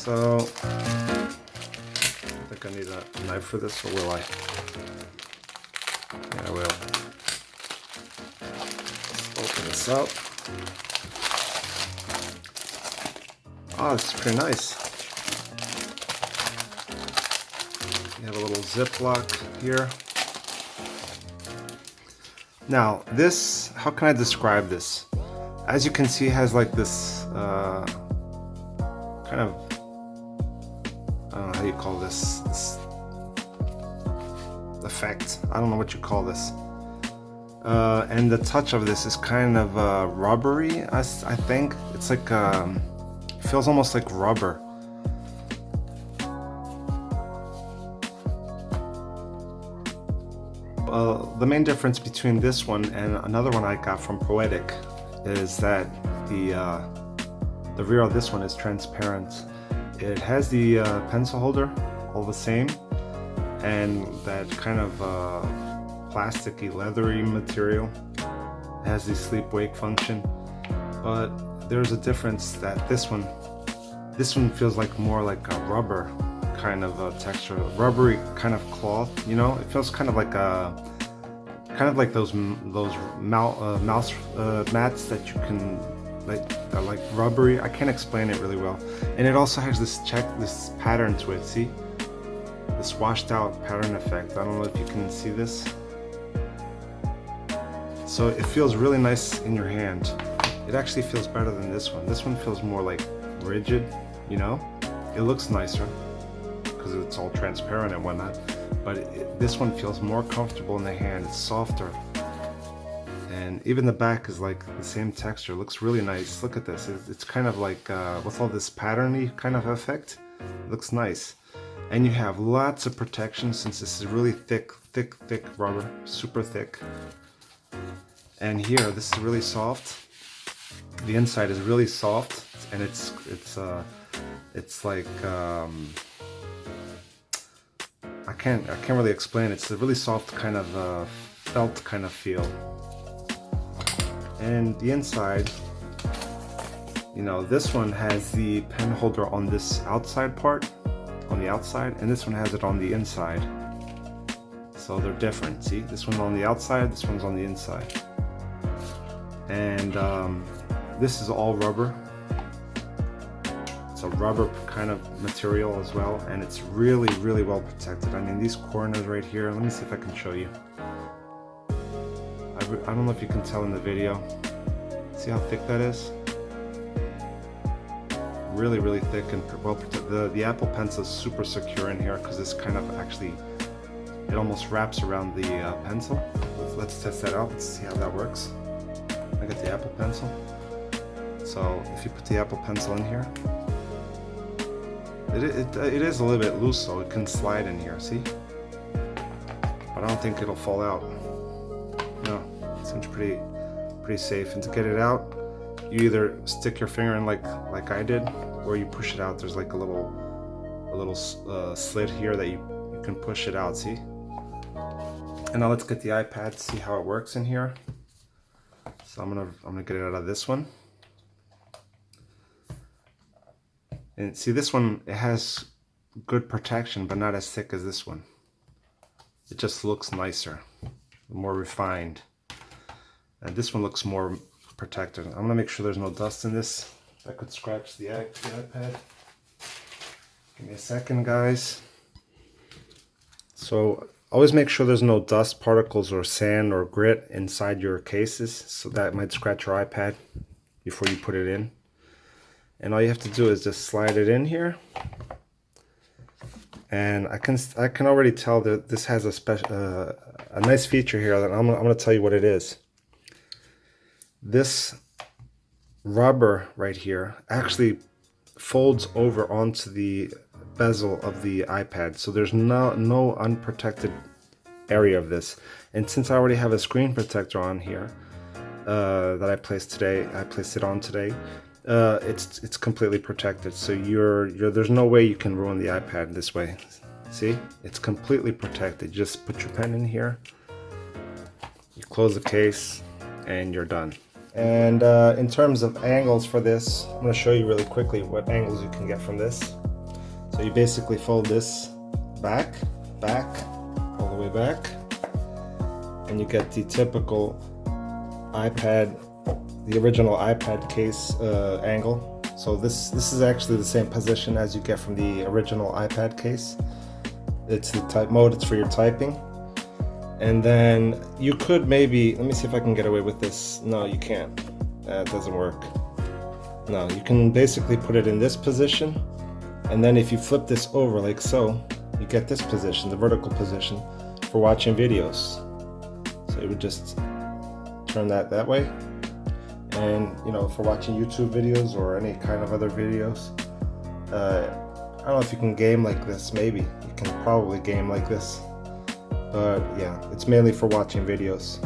So, I think I need a knife for this, or will I? Yeah, I will. Let's open this up. Oh, this is pretty nice. You have a little Ziploc here. Now, this, how can I describe this? As you can see, it has like this kind of, I don't know how you call this effect. I don't know what you call this. And the touch of this is kind of rubbery, I think. It's like, it feels almost like rubber. The main difference between this one and another one I got from Poetic is that the rear of this one is transparent. It has the pencil holder, all the same, and that kind of plasticky, leathery material. It has the sleep-wake function, but there's a difference that this one feels like more like a rubber kind of texture, rubbery kind of cloth. You know, it feels kind of like those mouse mats that you can like rubbery. I can't explain it really well. And it also has this pattern to it. See, this washed out pattern effect. I don't know if you can see this. So it feels really nice in your hand. It actually feels better than this one. This one feels more like rigid, you know? It looks nicer because it's all transparent and whatnot, but this one feels more comfortable in the hand. It's softer. And even the back is like the same texture. It looks really nice. Look at this. It's kind of like, with all this patterny kind of effect, it looks nice. And you have lots of protection since this is really thick rubber, super thick. And here, this is really soft. The inside is really soft, and it's like I can't really explain. It's a really soft kind of felt kind of feel. And the inside, you know, this one has the pen holder on this outside part, on the outside, and this one has it on the inside. So they're different. See, this one's on the outside, this one's on the inside. And this is all rubber. It's a rubber kind of material as well, and it's really well protected. I mean, these corners right here, let me see if I can show you. I don't know if you can tell in the video. See how thick that is? Really thick and well protected. The Apple Pencil is super secure in here because this kind of actually, it almost wraps around the pencil. Let's test that out. Let's see how that works. I got the Apple Pencil. So if you put the Apple Pencil in here, it is a little bit loose, so it can slide in here, see? But I don't think it'll fall out. No, it seems pretty safe. And to get it out, you either stick your finger in like I did, or you push it out. There's like a little slit here that you can push it out, see? And now let's get the iPad, see how it works in here. So I'm gonna get it out of this one. And see, this one, it has good protection, but not as thick as this one. It just looks nicer, more refined. And this one looks more protected. I'm gonna make sure there's no dust in this. I could scratch the iPad. Give me a second, guys. So always make sure there's no dust particles or sand or grit inside your cases, so that might scratch your iPad before you put it in. And all you have to do is just slide it in here. And I can already tell that this has a nice feature here that I'm gonna tell you what it is. This rubber right here actually folds over onto the bezel of the iPad, so there's no unprotected area of this. And since I already have a screen protector on here that I placed it on today, it's completely protected. So there's no way you can ruin the iPad this way. See, it's completely protected. Just put your pen in here, you close the case, and you're done. And in terms of angles for this, I'm going to show you really quickly what angles you can get from this. So you basically fold this back, all the way back, and you get the typical iPad, the original iPad case angle. So this is actually the same position as you get from the original iPad case. It's the type mode, it's for your typing. And then you could maybe, let me see if I can get away with this. No, you can't. That doesn't work. No, you can basically put it in this position, and then if you flip this over like so, you get this position, the vertical position, for watching videos. So you would just turn that way, and you know, for watching YouTube videos or any kind of other videos. I don't know if you can game like this. Maybe you can probably game like this, but yeah, it's mainly for watching videos.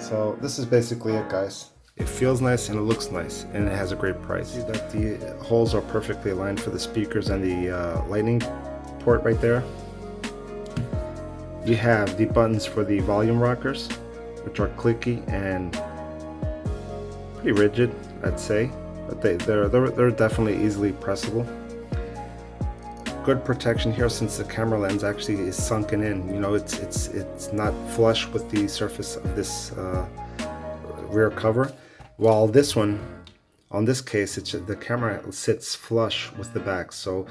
So this is basically it, guys. It feels nice and it looks nice, and it has a great price. See that the holes are perfectly aligned for the speakers and the lightning port right there. You have the buttons for the volume rockers, which are clicky and pretty rigid, I'd say, but they're definitely easily pressable. Good protection here, since the camera lens actually is sunken in. You know, it's not flush with the surface of this rear cover, while this one, on this case, the camera sits flush with the back. So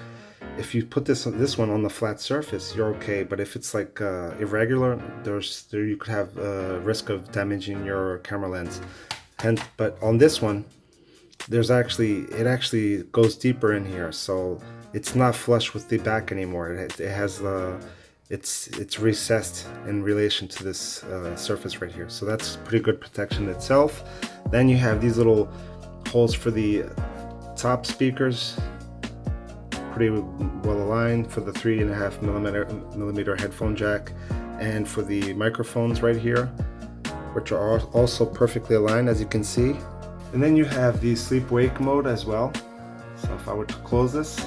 if you put this one on the flat surface, you're okay, but if it's like irregular, you could have risk of damaging your camera lens. But on this one, it actually goes deeper in here, so it's not flush with the back anymore. It has it's recessed in relation to this surface right here, so that's pretty good protection itself. Then you have these little holes for the top speakers, pretty well aligned, for the 3.5 millimeter headphone jack, and for the microphones right here, which are also perfectly aligned, as you can see. And then you have the sleep wake mode as well. So if I were to close this,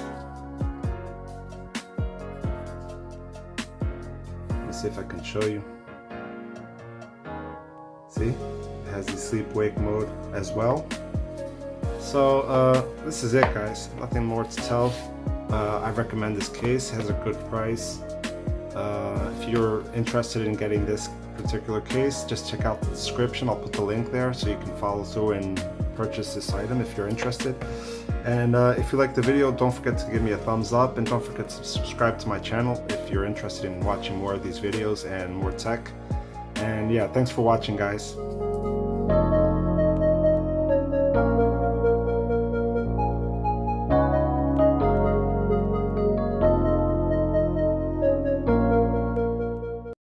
let me see if I can show you. See, it has the sleep wake mode as well. So this is it, guys. Nothing more to tell. I recommend this case. It has a good price. If you're interested in getting this particular case, just check out the description. I'll put the link there so you can follow through and purchase this item if you're interested. And if you like the video, don't forget to give me a thumbs up, and don't forget to subscribe to my channel if you're interested in watching more of these videos and more tech. And yeah, thanks for watching, guys.